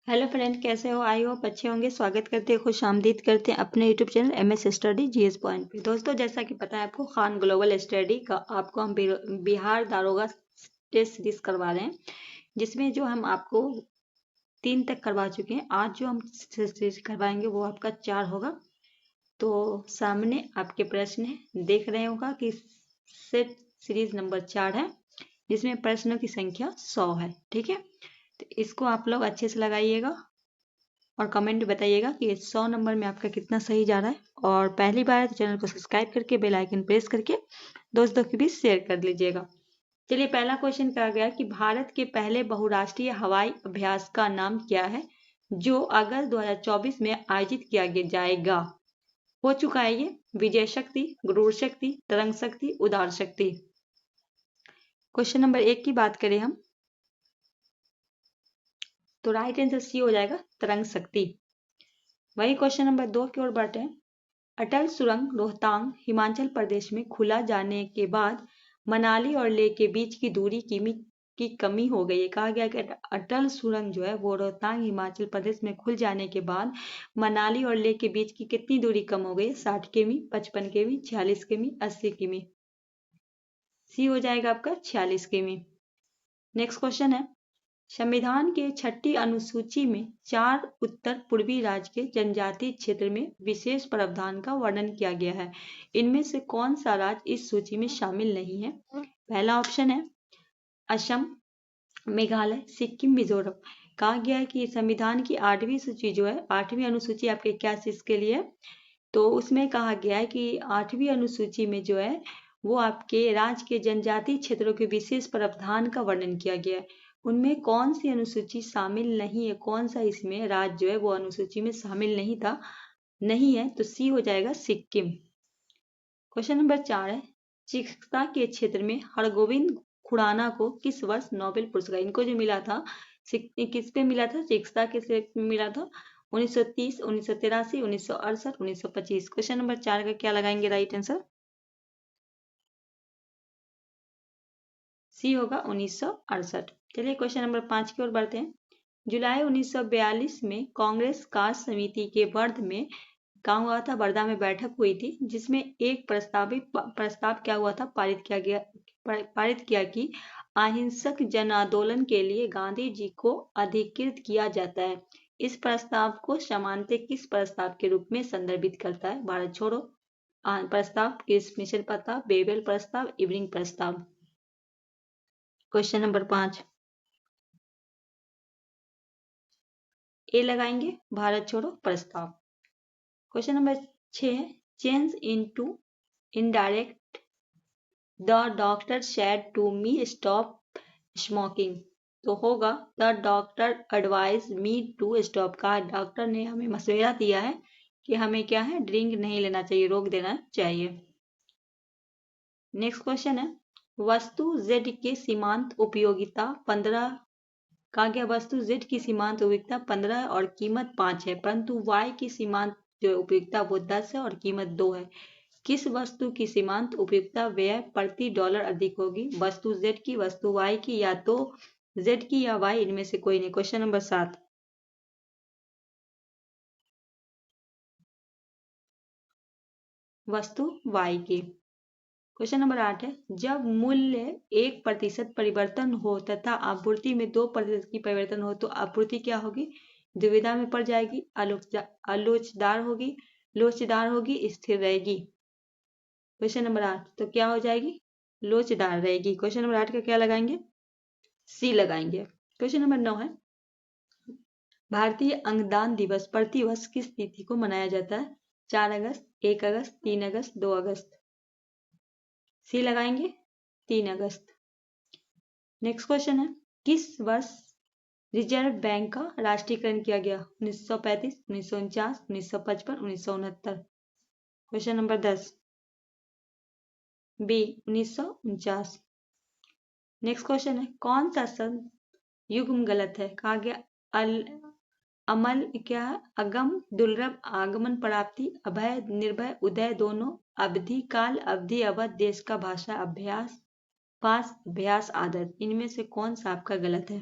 Hello friend, कैसे हो? I hope अच्छे होंगे। स्वागत करते हैं, खुश आमदीद करते हैं अपने YouTube channel MS study GS point पे। दोस्तों, जैसा कि पता है आपको, खान ग्लोबल स्टडी का आपको हम बिहार दारोगा टेस्ट सीरीज करवा रहे हैं, जिसमें जो हम आपको 3 तक करवा चुके हैं। आज जो हम सीरीज करवाएंगे वो आपका 4 होगा। तो सामने आपके प्रश्न है, देख रहे होगा कि सेट सीरीज नंबर 4 है, जिसमें प्रश्नों की संख्या 100 है। ठीक है, तो इसको आप लोग अच्छे से लगाइएगा और कमेंट बताइएगा कि 100 नंबर में आपका कितना सही जा रहा है। और पहली बार है तो चैनल को सब्सक्राइब करके बेल आइकन प्रेस करके दोस्तों के बीच शेयर कर लीजिएगा। चलिए, पहला क्वेश्चन कहा गया कि भारत के पहले बहुराष्ट्रीय हवाई अभ्यास का नाम क्या है, जो अगस्त 2024 में आयोजित किया जाएगा। हो चुका है ये। विजय शक्ति, गरुड़ शक्ति, तरंग शक्ति, उदार शक्ति। क्वेश्चन नंबर 1 की बात करें हम, तो राइट आंसर सी हो जाएगा, तरंग शक्ति। वही क्वेश्चन नंबर 2 की ओर बढ़ते हैं। अटल सुरंग रोहतांग हिमाचल प्रदेश में खुला जाने के बाद मनाली और लेह के बीच की दूरी की कमी हो गई है। कहा गया कि अटल सुरंग जो है वो रोहतांग हिमाचल प्रदेश में खुल जाने के बाद मनाली और लेह के बीच की कितनी दूरी कम हो गई है? 60 किमी, 55 किमी, 46 किमी, 80 किमी। सी हो जाएगा आपका 46 किमी। नेक्स्ट क्वेश्चन है, संविधान के 6ठी अनुसूची में 4 उत्तर पूर्वी राज्य के जनजातीय क्षेत्र में विशेष प्रावधान का वर्णन किया गया है। इनमें से कौन सा राज्य इस सूची में शामिल नहीं है? पहला ऑप्शन है असम, मेघालय, सिक्किम, मिजोरम। कहा गया है कि संविधान की 8वीं सूची जो है, 8वीं अनुसूची आपके क्या चीज के लिए, तो उसमें कहा गया है कि 8वीं अनुसूची में जो है वो आपके राज्य के जनजातीय क्षेत्रों के विशेष प्रावधान का वर्णन किया गया है। उनमें कौन सी अनुसूची शामिल नहीं है, कौन सा इसमें राज्य जो है वो अनुसूची में शामिल नहीं है, तो सी हो जाएगा सिक्किम। क्वेश्चन नंबर 4 है, चिकित्सा के क्षेत्र में हरगोविंद खुराना को किस वर्ष नोबेल पुरस्कार, इनको जो मिला था, किस पे मिला था? चिकित्सा के क्षेत्र में मिला था। 1930, 1983, 1968, 1925। क्वेश्चन नंबर 4 का क्या लगाएंगे राइट आंसर? सी होगा 1968। चलिए क्वेश्चन नंबर 5 की ओर बढ़ते हैं। जुलाई 1942 में कांग्रेस कार्य समिति के कहाँ हुआ था? वर्धा में बैठक हुई थी, जिसमें एक प्रस्ताव क्या हुआ था? पारित किया कि अहिंसक जन आंदोलन के लिए गांधी जी को अधिकृत किया जाता है। इस प्रस्ताव को समानतः किस प्रस्ताव के रूप में संदर्भित करता है? भारत छोड़ो प्रस्ताव, किस मिशन प्रस्ताव, बेबेल प्रस्ताव, इवनिंग प्रस्ताव। क्वेश्चन नंबर 5 ए लगाएंगे, भारत छोड़ो प्रस्ताव। क्वेश्चन नंबर 6 है, change into indirect the doctor said to me stop smoking. तो होगा the doctor advise me to stop. का डॉक्टर ने हमें मशवरा दिया है कि हमें क्या है, ड्रिंक नहीं लेना चाहिए, रोक देना चाहिए। नेक्स्ट क्वेश्चन है, वस्तु Z के सीमांत उपयोगिता 15। कहा गया वस्तु Z की सीमांत उपयोगिता 15 और कीमत 5 है, परंतु Y की सीमांत जो उपयोगिता वो 10 है और कीमत 2 है। किस वस्तु की सीमांत उपयोगिता व्यय प्रति डॉलर अधिक होगी? वस्तु Z की, वस्तु Y की, या तो Z की या Y, इनमें से कोई नहीं। क्वेश्चन नंबर 7, वस्तु Y की। क्वेश्चन नंबर 8 है, जब मूल्य 1% परिवर्तन हो तथा आपूर्ति में 2% की परिवर्तन हो तो आपूर्ति क्या होगी? दुविधा में पड़ जाएगी, आलोचदार होगी, लोचदार होगी, स्थिर रहेगी। क्वेश्चन नंबर 8 तो क्या हो जाएगी? लोचदार रहेगी। क्वेश्चन नंबर 8 का क्या लगाएंगे? सी लगाएंगे। क्वेश्चन नंबर 9 है, भारतीय अंगदान दिवस प्रतिवर्ष किस तिथि को मनाया जाता है? 4 अगस्त, 1 अगस्त, 3 अगस्त, 2 अगस्त। सी लगाएंगे, 3 अगस्त। नेक्स्ट क्वेश्चन है, किस वर्ष रिजर्व बैंक का राष्ट्रीयकरण किया गया? 1935, 1949, 1955, 1969। Question number 10, B 1949। Next question है, कौन सा शब्द युग्म गलत है? कहा गया अमल क्या है? अगम, दुर्लभ, आगमन, प्राप्ति, अभय, निर्भय, उदय, दोनों, अवधि, काल, अवधि, अवध, देश का, भाषा, अभ्यास, पास, अभ्यास, आदत। इनमें से कौन सा आपका गलत है?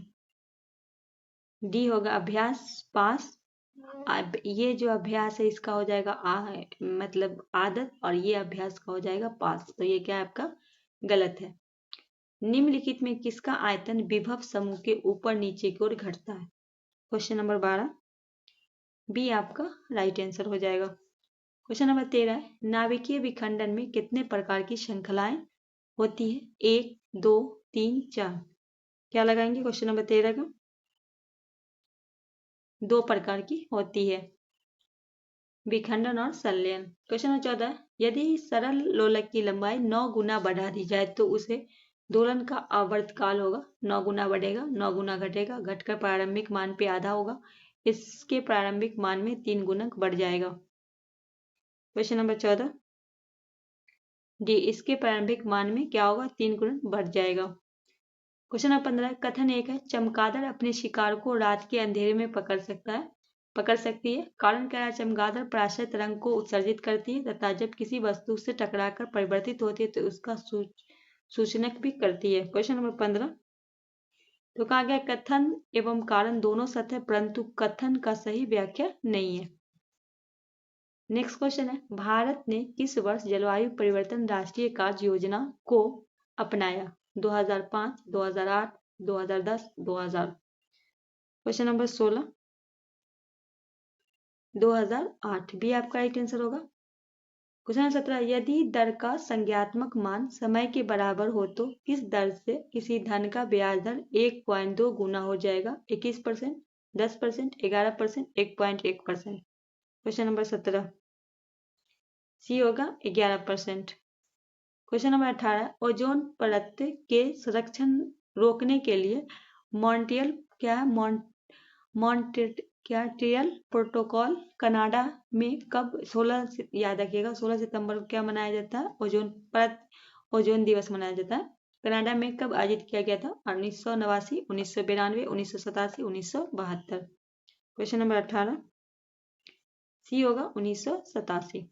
डी होगा अभ्यास पास। अब ये जो अभ्यास है इसका हो जाएगा मतलब आदत, और ये अभ्यास का हो जाएगा पास। तो ये क्या है आपका गलत है। निम्नलिखित में किसका आयतन विभव समूह के ऊपर नीचे की ओर घटता है? क्वेश्चन नंबर 12, बी आपका राइट आंसर हो जाएगा। क्वेश्चन नंबर 13 है, नाभिकीय विखंडन में कितने प्रकार की श्रृंखलाएं होती है? 1, 2, 3, 4। क्या लगाएंगे क्वेश्चन नंबर 13 का? 2 प्रकार की होती है, विखंडन और संलयन। क्वेश्चन नंबर 14, यदि सरल लोलक की लंबाई 9 गुना बढ़ा दी जाए तो उसे दोलन का आवर्तकाल होगा 9 गुना बढ़ेगा, 9 गुना घटेगा, घटकर प्रारंभिक मान पे आधा होगा, इसके प्रारंभिक मान में 3 गुणक बढ़ जाएगा। क्वेश्चन नंबर 14 डी, इसके प्रारंभिक मान में क्या होगा? 3 गुणक बढ़ जाएगा। क्वेश्चन नंबर 15, कथन एक है, चमगादड़ अपने शिकार को रात के अंधेरे में पकड़ सकती है। कारण क्या है? चमगादड़ पराश्रय तरंग को उत्सर्जित करती है तथा जब किसी वस्तु से टकराकर परिवर्तित होती है तो उसका सूचनक भी करती है। क्वेश्चन नंबर 15, तो कहा गया कथन एवं कारण दोनों सत्य है परंतु कथन का सही व्याख्या नहीं है। नेक्स्ट क्वेश्चन है, भारत ने किस वर्ष जलवायु परिवर्तन राष्ट्रीय कार्य योजना को अपनाया? 2005, 2008, 2010, 2000। क्वेश्चन नंबर 16, 2008 भी आपका राइट आंसर होगा। क्वेश्चन नंबर 17, यदि दर का संज्ञात्मक मान समय के बराबर हो तो किस दर से किसी धन का ब्याज दर 1.2 गुना हो जाएगा? 21%, 10%, 11%, 1.1%। क्वेश्चन नंबर 17 सी होगा 11%। क्वेश्चन नंबर 18, ओजोन परत के संरक्षण रोकने के लिए मॉन्ट्रियल प्रोटोकॉल कनाडा में कब 16 याद रखिएगा 16 सितंबर को क्या मनाया जाता है? ओजोन दिवस मनाया जाता है। कनाडा में कब आयोजित किया गया था? 1989, 1992, 1987, 1972। क्वेश्चन नंबर 18 सी होगा 1987।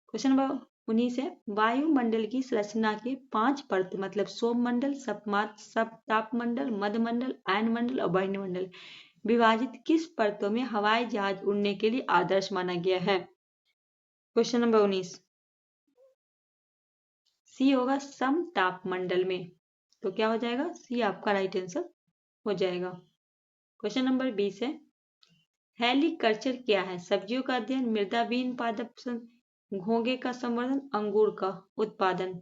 क्वेश्चन नंबर 19 है, वायुमंडल की संरचना के 5 परत मतलब सोममंडल, सप्तापमंडल, मध्यमंडल, आयनमंडल और वायुमंडल विभाजित किस परतों में हवाई जहाज उड़ने के लिए आदर्श माना गया है? क्वेश्चन नंबर 19 सी होगा समतापमंडल में। तो क्या हो जाएगा? सी आपका राइट आंसर हो जाएगा। क्वेश्चन नंबर 20 है, हेलिकल्चर क्या है? सब्जियों का अध्ययन, मृदाविहीन पादप, घोंघे का संवर्धन, अंगूर का उत्पादन।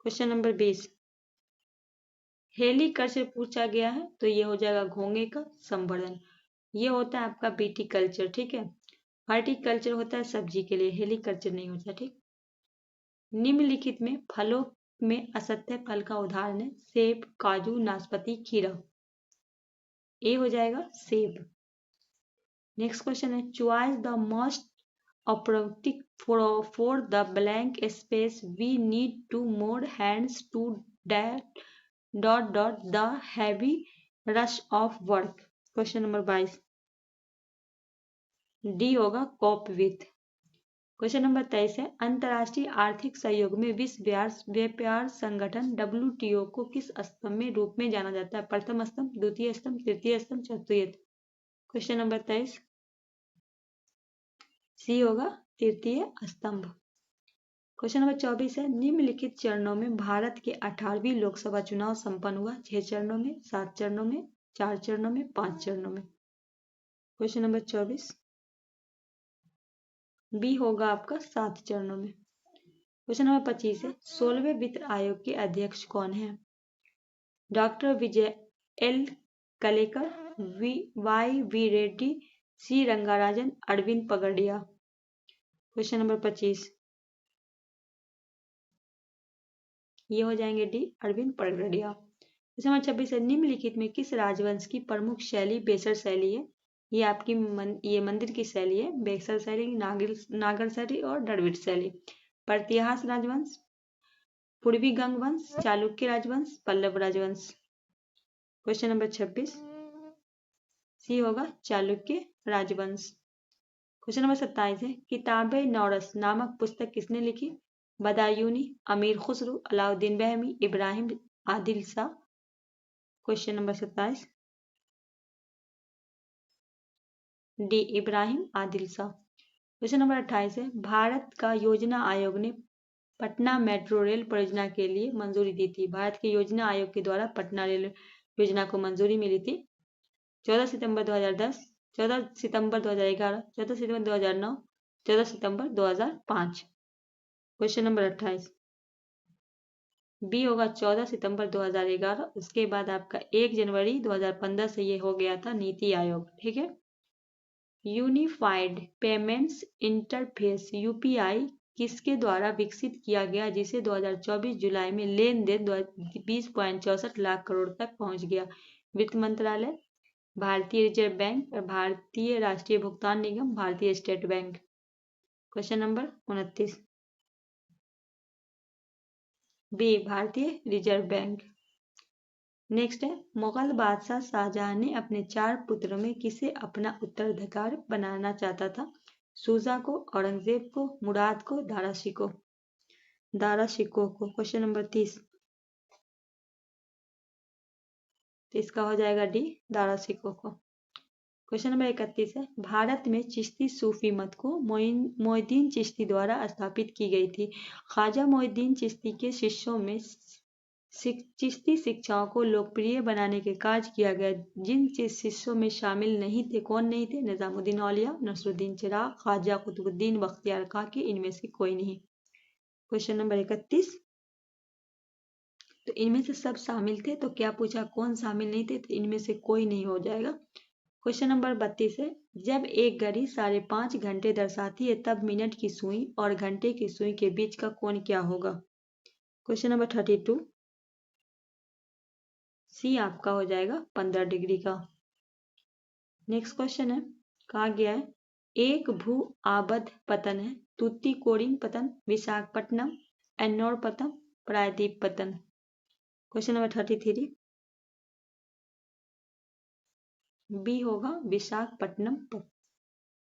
क्वेश्चन नंबर 20 हेलिकल्चर पूछा गया है तो ये हो जाएगा घोंघे का संवर्धन। ये होता है आपका बीटी कल्चर, ठीक है। हॉर्टिकल्चर होता है सब्जी के लिए, हेलिकल्चर नहीं होता, ठीक। निम्नलिखित में फलों में असत्य फल का उदाहरण है? सेब, काजू, नाशपाती, खीरा। ए हो जाएगा सेब। नेक्स्ट क्वेश्चन है, choice the most appropriate for the blank space we need to more hands to that the heavy rush of work। Question number 22 D होगा cope with। क्वेश्चन नंबर 23 है, अंतरराष्ट्रीय आर्थिक सहयोग में विश्व व्यापार संगठन WTO को किस स्तंभ में रूप में जाना जाता है? प्रथम स्तंभ, द्वितीय स्तंभ, तृतीय स्तंभ, चतुर्थ। क्वेश्चन नंबर 23 सी होगा तृतीय स्तंभ। क्वेश्चन नंबर 24 है, निम्नलिखित चरणों में भारत के 18वीं लोकसभा चुनाव संपन्न हुआ? 6 चरणों में, 7 चरणों में, 4 चरणों में, 5 चरणों में। क्वेश्चन नंबर 24 बी होगा आपका 7 चरणों में। क्वेश्चन नंबर 25 है, 16वें वित्त आयोग के अध्यक्ष कौन है? डॉक्टर विजय एल कलेकर, वाई रेड्डी, सी रंगाराजन, अरविंद पगडिया। क्वेश्चन नंबर 25 ये हो जाएंगे डी अरविंद पगडिया। क्वेश्चन नंबर 26 है, निम्नलिखित में किस राजवंश की प्रमुख शैली बेसर शैली है? ये आपकी ये मंदिर की शैली है, बेसर शैली, नागर शैली और द्रविड़ शैली। प्रतिहास राजवंश, पूर्वी गंग वंश, चालुक्य राजवंश, पल्लव राजवंश। क्वेश्चन नंबर 26 सी होगा चालुक्य राजवंश। क्वेश्चन नंबर 27 है, किताबे नौरस नामक पुस्तक किसने लिखी? Badayuni, Amir Khusro, Alauddin Bahmi, Ibrahim Adil Shah. Question number 27 D Ibrahim Adil Shah. Question number 28 है, भारत का योजना आयोग ने पटना मेट्रो रेल परियोजना के लिए मंजूरी दी थी। भारत के योजना आयोग के द्वारा पटना रेल योजना को मंजूरी मिली थी 14 सितंबर 2010, 14 सितंबर 2011, 14 सितंबर 2009, 14 सितंबर 2005। क्वेश्चन नंबर 28 बी होगा 14 सितंबर 2011। उसके बाद आपका 1 जनवरी 2015 से ये हो गया था नीति आयोग। ठीक है। यूनिफाइड पेमेंट्स इंटरफेस यूपीआई किसके द्वारा विकसित किया गया, जिसे 2024 जुलाई में लेन देन 20.64 लाख करोड़ तक पहुंच गया? वित्त मंत्रालय, भारतीय रिजर्व बैंक, भारतीय राष्ट्रीय भुगतान निगम, भारतीय State Bank. Question number 29 B भारतीय रिजर्व बैंक। नेक्स्ट है, मुगल बादशाह शाहजहां ने अपने 4 पुत्रों में किसे अपना उत्तराधिकारी बनाना चाहता था? शुजा को, औरंगजेब को, मुराद को, दारा शिकोह को। क्वेश्चन नंबर 30 तो इसका हो जाएगा डी दारा शिकोह को। क्वेश्चन नंबर 31 है, भारत में चिश्ती सूफी मत को मोइनुद्दीन चिश्ती द्वारा स्थापित की गई थी। ख्वाजा मोइनुद्दीन चिश्ती के शिष्यों में चिश्ती शिक्षाओं को लोकप्रिय बनाने के कार्य किया गया। जिन शिष्यों में शामिल नहीं थे, कौन नहीं थे? निजामुद्दीन औलिया, नसरुद्दीन चिराग, ख्वाजा कुतुबुद्दीन बख्तियार खाकी, इनमें से कोई नहीं। क्वेश्चन नंबर 31 तो इनमें से सब शामिल थे, तो क्या पूछा कौन शामिल नहीं थे? तो इनमें से कोई नहीं हो जाएगा। क्वेश्चन नंबर 32 है, जब एक घड़ी 5.5 घंटे दर्शाती है तब मिनट की सुई और घंटे की सुई के बीच का कोण क्या होगा? क्वेश्चन नंबर 32 सी आपका हो जाएगा 15 डिग्री का। नेक्स्ट क्वेश्चन है, कहा गया है एक भू आबद्ध पतन है तूतीकोरिन पतन, विशाखापट्टनम, एन्नोर पतन, प्रायद्वीप पतन। क्वेश्चन नंबर 33 बी होगा विशाखापट्टनम पतन।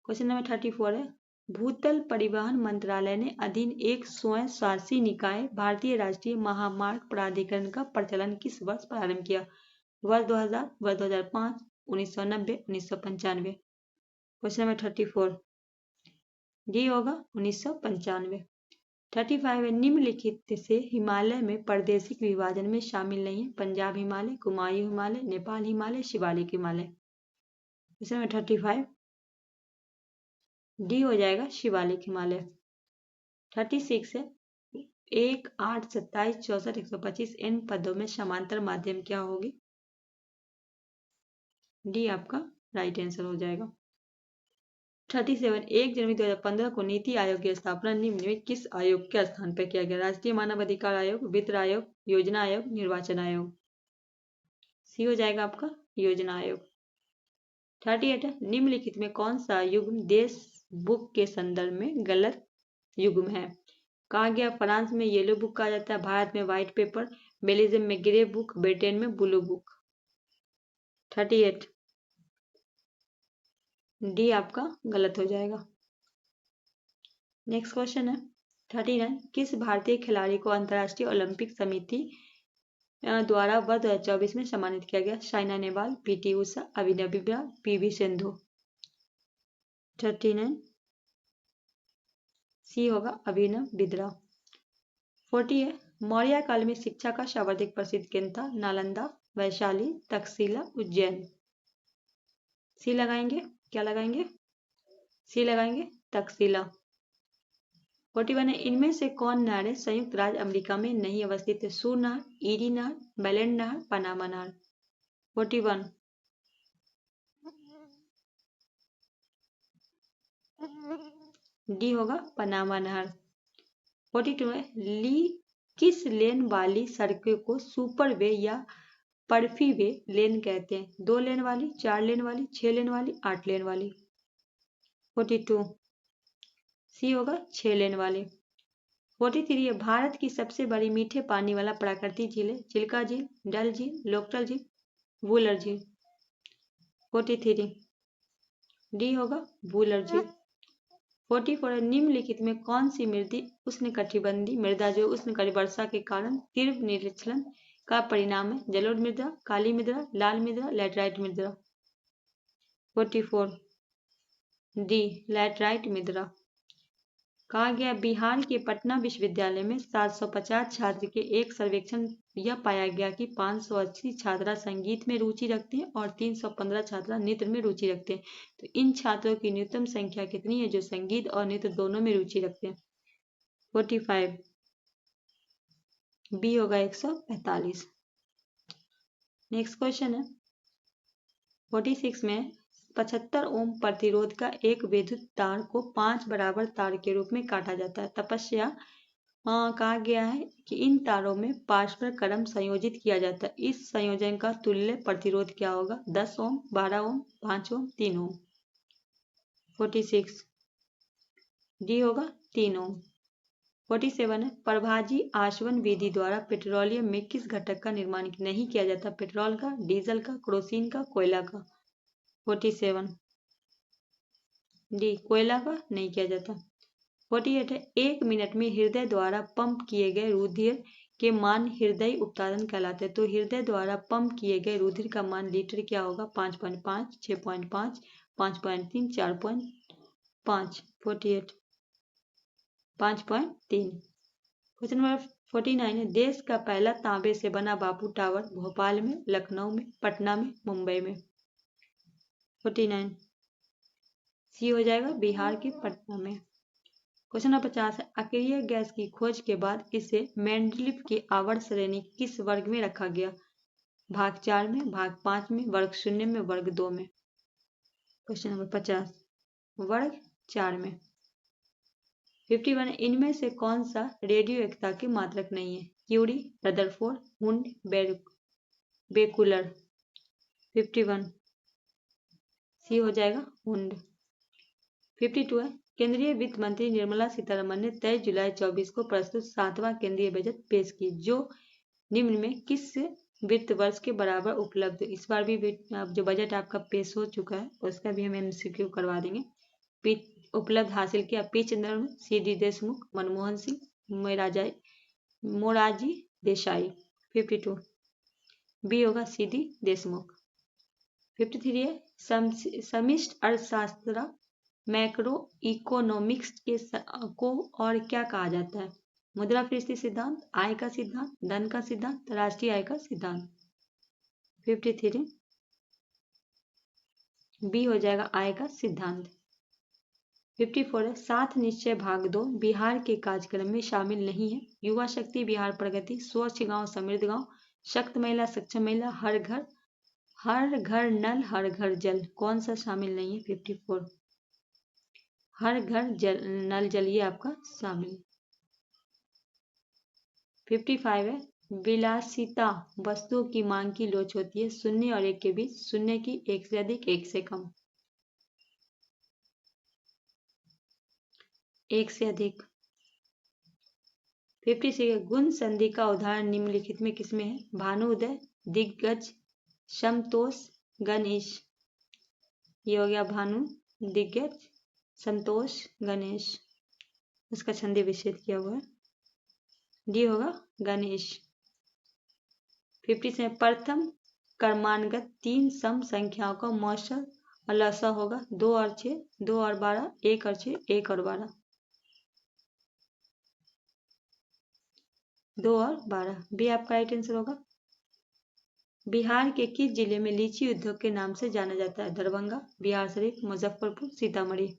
क्वेश्चन नंबर 34 है, भूतल परिवहन मंत्रालय ने अधीन एक स्वयं शासी निकाय भारतीय राष्ट्रीय महामार्ग प्राधिकरण का प्रचलन किस वर्ष प्रारंभ किया? वर्ष 2000, वर्ष 2005, 1990, 1995। क्वेश्चन नंबर 34 डी होगा 1995। 35 है, निम्नलिखित से हिमालय में प्रादेशिक विभाजन में शामिल नहीं है? Punjab Himalaya, Kumaon Himalaya, Nepal Himalaya, Shivalik Himalaya. Question number 35 D हो जाएगा शिवालिक हिमालय। 36 है, 1, 8, 27, 64, 125 इन पदों में समांतर माध्यम क्या होगी? डी आपका राइट आंसर हो जाएगा। 37 1 जनवरी 2015 को नीति आयोग की स्थापना निम्न में किस आयोग के स्थान पर किया गया? राष्ट्रीय मानव अधिकार आयोग, वित्त आयोग, योजना आयोग, निर्वाचन आयोग। सी हो जाएगा आपका योजना आयोग। 38 है, निम्नलिखित में कौन सा युग्म देश बुक के संदर्भ में गलत युग्म है? कहा गया फ्रांस में येलो बुक कहा जाता है, भारत में व्हाइट पेपर, बेल्जियम में ग्रे बुक, ब्रिटेन में ब्लू बुक। 38 डी आपका गलत हो जाएगा। नेक्स्ट क्वेश्चन है 39 किस भारतीय खिलाड़ी को अंतर्राष्ट्रीय ओलंपिक समिति द्वारा वर्ष 2024 में सम्मानित किया गया? Saina Nehwal, PT Usha, Abhinav Bindra, PV Sindhu. 39 सी होगा अभिनव बिंद्रा। 40 है, मौर्य काल में शिक्षा का सर्वाधिक प्रसिद्ध केंद्र था? नालंदा, वैशाली, तक्षशिला, उज्जैन। सी लगाएंगे, क्या लगाएंगे? सी लगाएंगे तक्षशिला। 41 है, इनमें से कौन नहर संयुक्त राज्य अमेरिका में नहीं अवस्थित है? सू नहर, ईरी नहर, बेलेंड नहर, पनामा नहर। 41 डी होगा पनामा नहर। 42 है, किस लेन वाली सड़कों को सुपर वे या पर्फी वे लेन कहते हैं? 2 लेन वाली, 4 लेन वाली, 6 लेन वाली, 8 लेन वाली। 42 सी होगा 6 लेन वाली। 43 है, भारत की सबसे बड़ी मीठे पानी वाला प्राकृतिक झील है? चिल्का झील, डल झील, लोकटल झील, वूलर झील। 43 डी होगा वूलर झील। 44 निम्नलिखित में कौन सी मृदा उष्णकटिबंधीय मृदा जो उष्णकटिबंधीय वर्षा के कारण तीव्र निचलन का परिणाम है? जलोढ़ मृदा, काली मृदा, लाल मृदा, लैटराइट मृदा। 44 डी लैटराइट मृदा। कहा गया बिहार के पटना विश्वविद्यालय में 750 छात्र के एक सर्वेक्षण यह पाया गया कि 580 छात्रा संगीत में रुचि रखते हैं और 315 छात्रा नृत्य में रुचि रखते हैं। तो इन छात्रों की न्यूनतम संख्या कितनी है जो संगीत और नृत्य दोनों में रुचि रखते हैं? 45। बी होगा 145। नेक्स्ट क्वेश्चन है 46 में 75 ओम प्रतिरोध का एक विद्युत तार को 5 बराबर तार के रूप में काटा जाता है। तपस्या कहा गया है कि इन तारों में परस्पर क्रम संयोजित किया जाता है। इस संयोजन का तुल्य प्रतिरोध क्या होगा? 10 ओम, 12 ओम, 5 ओम, 3 ओम। 46 डी होगा 3 ओम। 47 है प्रभाजी आसवन विधि द्वारा पेट्रोलियम में किस घटक का निर्माण नहीं किया जाता? पेट्रोल का, डीजल का, केरोसिन का, कोयला का। 47 डी कोयला का नहीं किया जाता। 48 है 1 मिनट में हृदय द्वारा पंप किए गए रुधिर के मान हृदय उपतादन कहलाते हैं। तो हृदय द्वारा पंप किए गए रुधिर का मान लीटर क्या होगा? 5.5, 6.5, 5.3, 4.5। 48 5.3। क्वेश्चन नंबर 49 है देश का पहला तांबे से बना बापू टावर भोपाल में, लखनऊ में, पटना में, मुंबई में। 49 सी हो जाएगा बिहार के पटना में। क्वेश्चन नंबर 50 है अक्रिय गैस की खोज के बाद इसे मेंडलीव की आवर्त श्रेणी किस वर्ग में रखा गया? भाग 4 में, भाग 5 में, वर्ग 0 में, वर्ग 2 में। क्वेश्चन नंबर 50 वर्ग 4 में। 51 इनमें से कौन सा रेडियो एकता के मात्रक नहीं है? क्यूरी, रदरफोर्ड, हुंड, बेकुलर। 51 सी हो जाएगा हुंड। 52 है केंद्रीय वित्त मंत्री निर्मला सीतारमण ने 23 जुलाई 24 को प्रस्तुत 7वां केंद्रीय बजट पेश की जो निम्न में किस वित्त वर्ष के बराबर उपलब्ध? इस बार भी जो बजट आपका पेश हो चुका है उसका भी हम एमसीक्यू करवा देंगे। उपलब्ध हासिल किया P Chidambaram, CD. Deshmukh, Manmohan Singh, Morarji Desai. 52 B होगा सी.डी. देशमुख। 53 है समष्टि अर्थशास्त्र मैक्रो इकोनॉमिक्स को और क्या कहा जाता है? मुद्रास्फीति सिद्धांत, आय का सिद्धांत, धन का सिद्धांत, राष्ट्रीय आय का सिद्धांत। 53 बी हो जाएगा आय का सिद्धांत। 54 है 7 निश्चय भाग 2 बिहार के कार्यक्रम में शामिल नहीं है। युवा शक्ति, बिहार प्रगति, स्वच्छ गांव समृद्ध गांव, शक्त महिला सक्षम महिला, हर घर नल, हर घर जल। कौन सा शामिल नहीं है? 54 हर घर नल जल ये आपका शामिल। 55 है विलासिता वस्तुओं की मांग की लोच होती है 0 और 1 के बीच, 0 की 1 से अधिक, 1 से कम। 1 से अधिक। 56 गुण संधि का उदाहरण निम्नलिखित में किसमें है? भानुउदय, दिग्गज, समतोष, गणेश। ये हो गया भानु, दिग्गज, संतोष, गणेश। उसका संधि विच्छेद किया हुआ है। डी होगा गणेश। 57 प्रथम क्रमांकगत 3 सम संख्याओं का मौसल और लसा होगा 2 और 6, 2 और 12, 1 और 6, 1 और 12। 2 और 12 बी आपका राइट आंसर होगा। बिहार के किस जिले में लीची उद्योग के नाम से जाना जाता है? दरभंगा, बिहार शरीफ, मुजफ्फरपुर, सीतामढ़ी।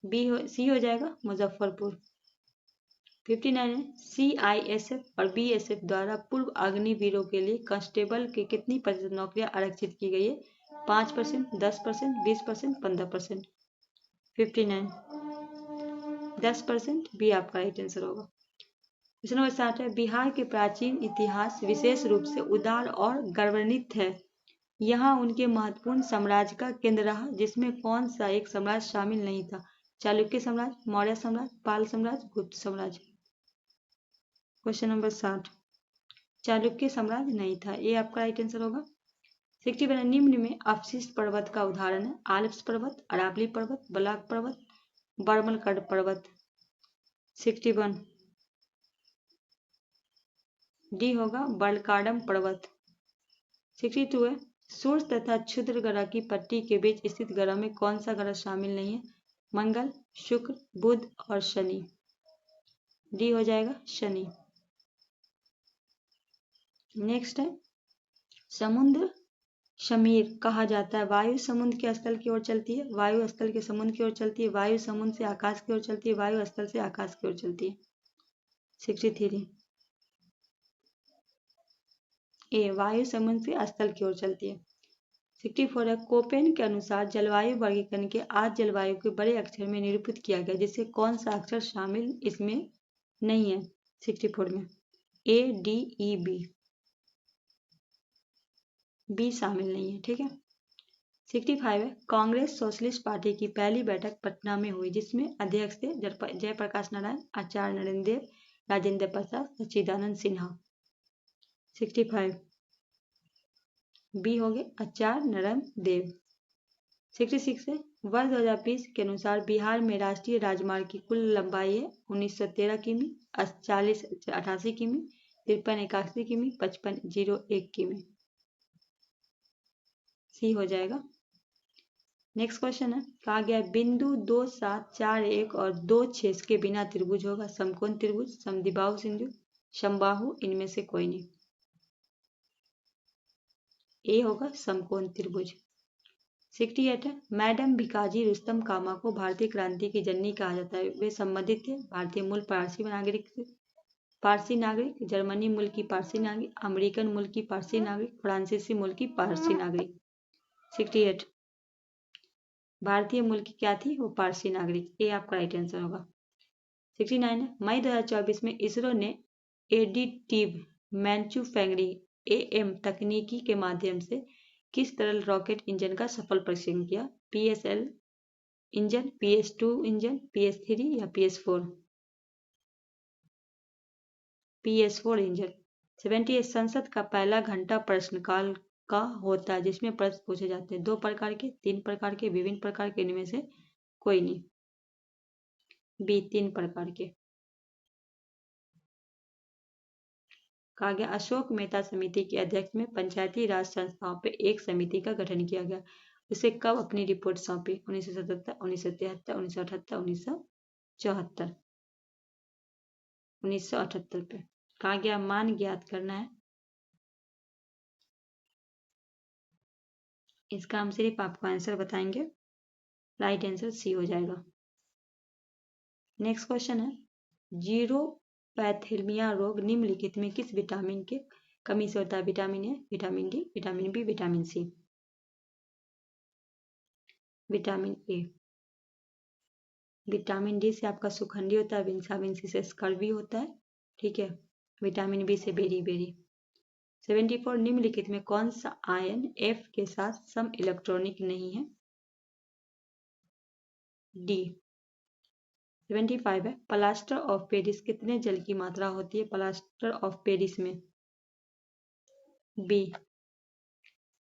सी हो जाएगा मुजफ्फरपुर। 59 है CISF और BSF द्वारा पूर्व अग्निवीरों के लिए कांस्टेबल की कितनी प्रतिशत नौकरियां आरक्षित की गई है? 5%, 10%, 20%, 15%। 59 10% बी आपका राइट आंसर होगा। क्वेश्चन नंबर 60 है बिहार के प्राचीन इतिहास विशेष रूप से उदार और गौरवान्वित है। यहाँ उनके महत्वपूर्ण साम्राज्य का केंद्र रहा जिसमें कौन सा एक साम्राज्य शामिल नहीं था? चालुक्य साम्राज्य, मौर्य साम्राज्य, पाल साम्राज्य, गुप्त साम्राज्य। क्वेश्चन नंबर 60 चालुक्य साम्राज्य नहीं था, ये आपका राइट आंसर होगा। 61 निम्न में अवशिष्ट पर्वत का उदाहरण है? आल्प्स पर्वत, अरावली पर्वत, बलाक पर्वत, बर्मलकड पर्वत। 61 डी होगा बलकाडम पर्वत। 62 है सूर्य तथा क्षुद्र ग्रह की पट्टी के बीच स्थित ग्रह में कौन सा ग्रह शामिल नहीं है? मंगल, शुक्र, बुध और शनि। डी हो जाएगा शनि। नेक्स्ट है समुद्र शमीर कहा जाता है। वायु समुद्र के स्थल की ओर चलती है, वायु स्थल के समुद्र की ओर चलती है, वायु समुद्र से आकाश की ओर चलती है, वायु स्थल से आकाश की ओर चलती है। 63 ए वायु समुद्र से स्थल की ओर चलती है। 64 है कोपेन के अनुसार जलवायु वर्गीकरण के आज जलवायु के बड़े अक्षर में निरूपित किया गया जिससे कौन सा अक्षर शामिल इसमें नहीं है? 64 में A D E B, B शामिल नहीं है। ठीक है। 65 है कांग्रेस सोशलिस्ट पार्टी की पहली बैठक पटना में हुई जिसमें अध्यक्ष थे जयप्रकाश नारायण, आचार्य नरेंद्र देव, राजेंद्र प्रसाद, सच्चिदानंद सिन्हा। 65 बी हो गए आचार्य नरेंद्र देव। 66 है वर्ष 2020 के अनुसार बिहार में राष्ट्रीय राजमार्ग की कुल लंबाई है 1913 किमी, 4088 किमी, 5381 किमी, 5501 किमी। सी हो जाएगा। नेक्स्ट क्वेश्चन है कहा गया बिंदु 2741 और 26 के बिना त्रिभुज होगा समकोण त्रिभुज, समद्विबाहु सिंधु, समबाहु, इनमें से कोई नहीं। ए होगा समकोण त्रिभुज। 68 है मैडम भिकाजी रुस्तम कामा को भारतीय क्रांति की जननी कहा जाता है। वे संबंधित थे भारतीय मूल पारसी नागरिक, जर्मनी मूल की पारसी नागरिक, अमेरिकन मूल की पारसी नागरिक, फ्रांसीसी मूल की पारसी नागरिक। 68 भारतीय मूल की क्या थी? वो पारसी नागरिक। ए आपका राइट आंसर होगा। 69 है मई 2024 में इसरो ने एडिटिव मैन्युफैक्चरिंग एएम तकनीकी के माध्यम से किस तरल रॉकेट इंजन का सफल परीक्षण किया? PSL engine, PS2 engine, PS3 या PS4? PS4 engine. 78 संसद का पहला घंटा प्रश्नकाल का होता है जिसमें प्रश्न पूछे जाते हैं 2 प्रकार के, 3 प्रकार के, विभिन्न प्रकार के, इनमें से कोई नहीं। बी 3 प्रकार के। कहा गया अशोक मेहता समिति के अध्यक्ष में पंचायती राज संस्थाओं पर एक समिति का गठन किया गया। उसे कब अपनी रिपोर्ट सौंपी? 1977, 1973, 1978, 1974? 1978 पे। कहा गया मान ज्ञात करना है। इसका हम सिर्फ आपको आंसर बताएंगे। राइट आंसर सी हो जाएगा। नेक्स्ट क्वेश्चन है जीरोपैथेलमिया रोग निम्नलिखित में किस विटामिन के कमी से होता है? Vitamin A, vitamin D, vitamin B, vitamin C? Vitamin A. Vitamin D से आपका सुखंडी होता है, विटामिन सी से स्कर्वी होता है। ठीक है। विटामिन बी से बेरी। 74 निम्नलिखित में कौन सा आयन F के साथ सम इलेक्ट्रॉनिक नहीं है? डी। 75 है प्लास्टर ऑफ पेरिस कितने जल की मात्रा होती है? प्लास्टर ऑफ पेरिस में? बी।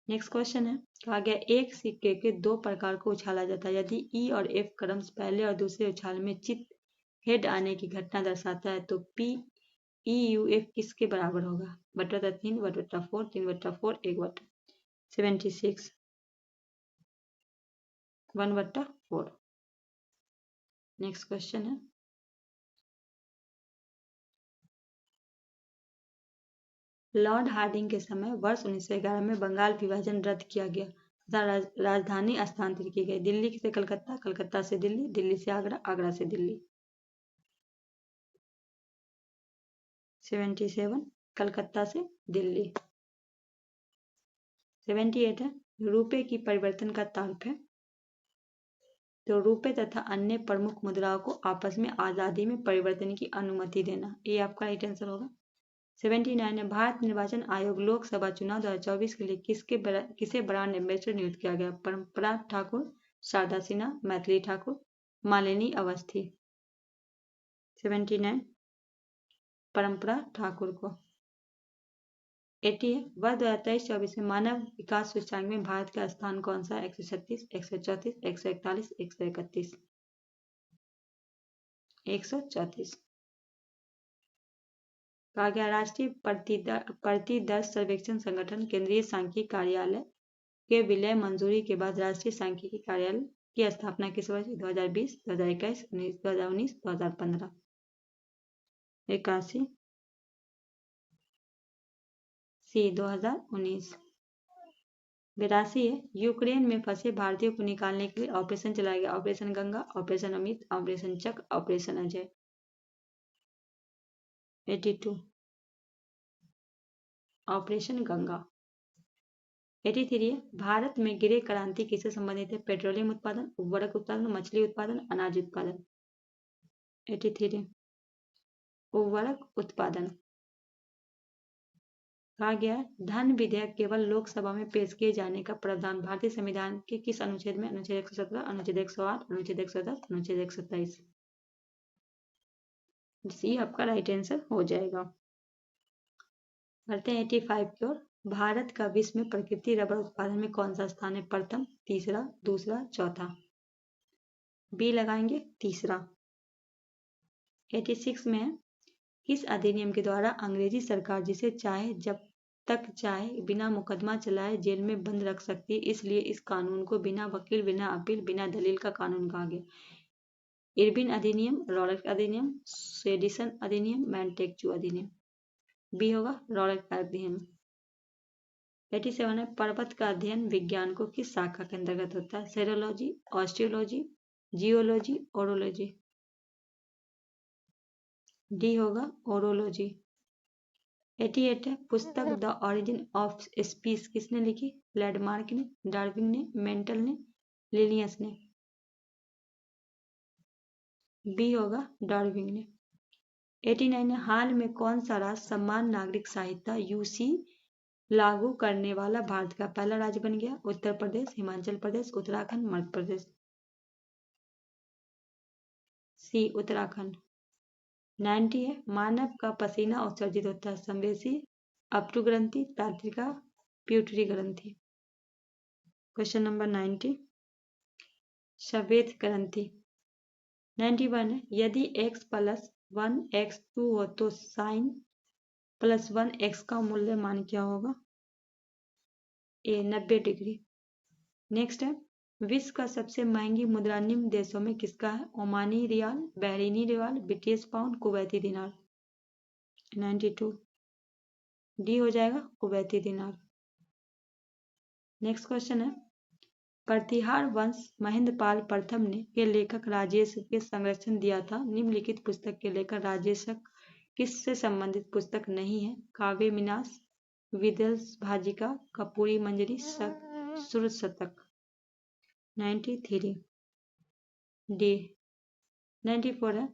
नेक्स्ट क्वेश्चन है कहा गया एक सिक्के के 2 प्रकार को उछाला जाता है यदि E और F क्रमश पहले और दूसरे उछाल में चित हेड आने की घटना दर्शाता है तो PEUF किसके बराबर होगा? 1/3, 1/4, 3/4, 1/। 76 1/4। नेक्स्ट क्वेश्चन है लॉर्ड हार्डिंग के समय वर्ष 1911 में बंगाल विभाजन रद्द किया गया तथा राजधानी स्थानांतरित की गई। दिल्ली से कलकत्ता, कलकत्ता से दिल्ली, दिल्ली से आगरा, आगरा से दिल्ली। 77 कलकत्ता से दिल्ली। 78 है रुपए की परिवर्तन का तार्फ है तो रुपए तथा अन्य प्रमुख मुद्राओं को आपस में आजादी में परिवर्तन की अनुमति देना। ये आपका राइट आंसर होगा। 79 है भारत निर्वाचन आयोग लोकसभा चुनाव 2024 के लिए किसे ब्रांड एम्बेसडर नियुक्त किया गया? परंपरा ठाकुर, शारदा सिन्हा, मैथिली ठाकुर, मालिनी अवस्थी? 79 परंपरा ठाकुर को। 80 है वर्ष 2023-24 में मानव विकास सूचकांक में भारत का स्थान कौन सा है? 136, 134, 141, 131? 134। कहा गया राष्ट्रीय प्रतिदर्श सर्वेक्षण संगठन केंद्रीय सांख्यिकी कार्यालय के विलय मंजूरी के बाद राष्ट्रीय सांख्यिकी कार्यालय की स्थापना किस वर्ष? 2020, 2021, 2019, 2015। 81। सी 2019। 82 है, यूक्रेन में फंसे भारतीयों को निकालने के लिए ऑपरेशन चलाया गया। Operation Ganga, operation Amit, operation चक, ऑपरेशन अजय। 82। ऑपरेशन गंगा। 83 है, भारत में गृह क्रांति किससे संबंधित है? पेट्रोलियम उत्पादन, उर्वरक उत्पादन, मछली उत्पादन, अनाज उत्पादन। 83। उर्वरक उत्पादन। कहा गया है, धन विधेयक केवल लोकसभा में पेश किए जाने का प्रावधान भारतीय संविधान के किस अनुच्छेद में? अनुच्छेद 117, अनुच्छेद 108, अनुच्छेद 110, अनुच्छेद 127। सी आपका राइट आंसर हो जाएगा। बढ़ते हैं 85 की ओर। भारत का विश्व में प्राकृतिक रबर उत्पादन में कौन सा स्थान है? प्रथम, तीसरा, दूसरा, चौथा। बी लगाएंगे, तीसरा। 86 में है, किस अधिनियम के द्वारा अंग्रेजी सरकार जिसे चाहे जब तक चाहे बिना मुकदमा चलाए जेल में बंद रख सकती है, इसलिए इस कानून को बिना वकील, बिना अपील, बिना दलील का कानून कहा गया? इरविन अधिनियम, रॉलेट अधिनियम, सेडिसन अधिनियम, मैनटेक्चू अधिनियम। बी होगा रॉलेट अधिनियम। 87 है, पर्वत का अध्ययन विज्ञान को किस शाखा के अंतर्गत होता है? Serology, osteology, geology, orology. D होगा ओरोलॉजी। 88 है, पुस्तक द ऑरिजिन ऑफ स्पीस किसने लिखी? लैंडमार्क ने, डार्विन ने, मेंटल ने, लिनियस ने। बी होगा डार्विन ने। 89 है, हाल में कौन सा राज्य सम्मान नागरिक संहिता यूसी लागू करने वाला भारत का पहला राज्य बन गया? उत्तर प्रदेश, हिमाचल प्रदेश, उत्तराखंड, मध्य प्रदेश। सी उत्तराखंड। 90 है, मानव का पसीना उत्सर्जित होता है संवेशी, अपटू ग्रंथि, तंत्रिका, प्यूटरी ग्रंथि। क्वेश्चन नंबर 90, श्वेत ग्रंथि। 91 है, यदि x + 1 x 2 हो तो sin + 1 x का मूल्य मान क्या होगा? ए 90 डिग्री। नेक्स्ट है, विश्व का सबसे महंगी मुद्रा निम्न देशों में किसका है? Omani riyal, Bahraini riyal, British pound, Kuwaiti dinar. 92। D हो जाएगा कुवैती दिनार। नेक्स्ट क्वेश्चन है, प्रतिहार वंश महेंद्रपाल प्रथम ने के लेखक राजेश के संरक्षण दिया था। निम्नलिखित पुस्तक के लेखक राजेशक किससे संबंधित पुस्तक नहीं है? काव्य मीमांस, विदर्भ भाजिका, कपूरी मंजरी, सुर शतक। 93। डी। 94 है,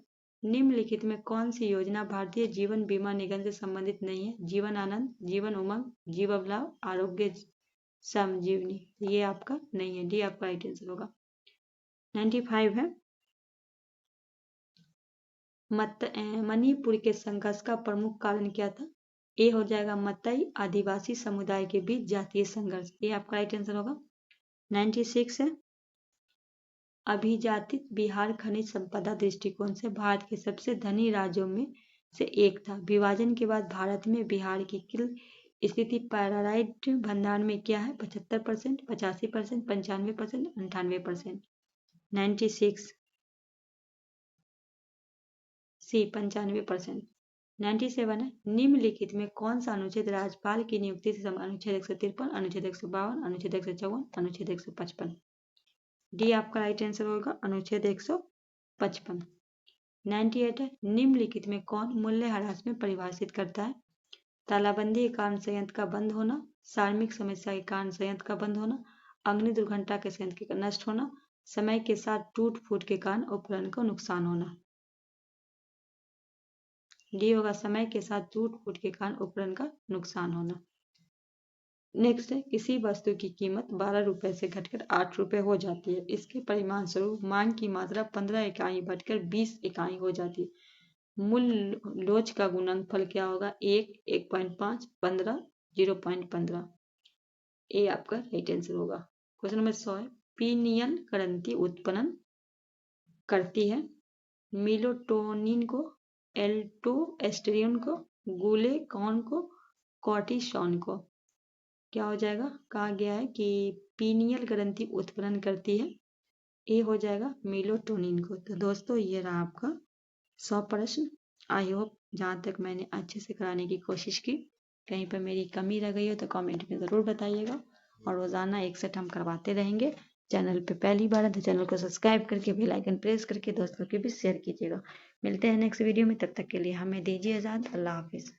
निम्नलिखित में कौन सी योजना भारतीय जीवन बीमा निगम से संबंधित नहीं है? जीवन आनंद, जीवन उमंग, जीवन लाभ, आरोग्य संजीवनी। ये आपका नहीं है, डी आपका राइट आंसर होगा। 95 है, मणिपुर के संघर्ष का प्रमुख कारण क्या था? ए हो जाएगा मतई आदिवासी समुदाय के बीच जातीय संघर्ष। ये आपका राइट आंसर होगा। 96 है, अभिजातित बिहार खनिज संपदा दृष्टिकोण से भारत के सबसे धनी राज्यों में से एक था। विभाजन के बाद भारत में बिहार की कुल स्थिति पैराराइट भंडार में क्या है? 75%, 85%, 95%, 98%। 96। सी 95%। 97 है, निम्नलिखित में कौन सा अनुच्छेद राज्यपाल की नियुक्ति से अनुच्छेद 153, अनुच्छेद 152, अनुच्छेद 154, अनुच्छेद 155। डी आपका राइट आंसर होगा अनुच्छेद 155। 98 है, निम्नलिखित में कौन मूल्यह्रास में परिभाषित करता है? तालाबंदी के कारण संयंत्र का बंद होना, सार्वजनिक समस्या के कारण संयंत्र का बंद होना, अग्नि दुर्घटना के संयंत्र के नष्ट होना, समय के साथ टूट फूट के कारण उपकरण को नुकसान होना। डी होगा समय के साथ टूट फूट के कारण उपकरण का नुकसान होना। नेक्स्ट है, किसी वस्तु की कीमत 12 रुपए से घटकर 8 रुपए हो जाती है। इसके परिणाम स्वरूप मांग की मात्रा 15 इकाई बढ़कर 20 इकाई हो जाती है। मूल्य लोच का गुणनफल क्या होगा? 1, 1.5, 15, 0.15। ए आपका राइट आंसर होगा। क्वेश्चन नंबर 100 है, पीनियन ग्रंथि उत्पन्न करती है मेलाटोनिन को, एल्डोस्टेरोन को, ग्लूकागॉन को, कॉर्टिसोन को। क्या हो जाएगा? कहा गया है कि पीनियल ग्रंथि उत्पन्न करती है, ए हो जाएगा मेलाटोनिन को। तो दोस्तों ये रहा आपका 100 प्रश्न। आई होप जहाँ तक मैंने अच्छे से कराने की कोशिश की, कहीं पर मेरी कमी रह गई हो तो कमेंट में ज़रूर बताइएगा। और रोज़ाना एक सेट हम करवाते रहेंगे। चैनल पे पहली बार है तो चैनल को सब्सक्राइब करके बेल आइकन प्रेस करके दोस्तों के भी शेयर कीजिएगा। मिलते हैं नेक्स्ट वीडियो में, तब तक के लिए हमें दीजिए इजाज़त। अल्लाह हाफिज़।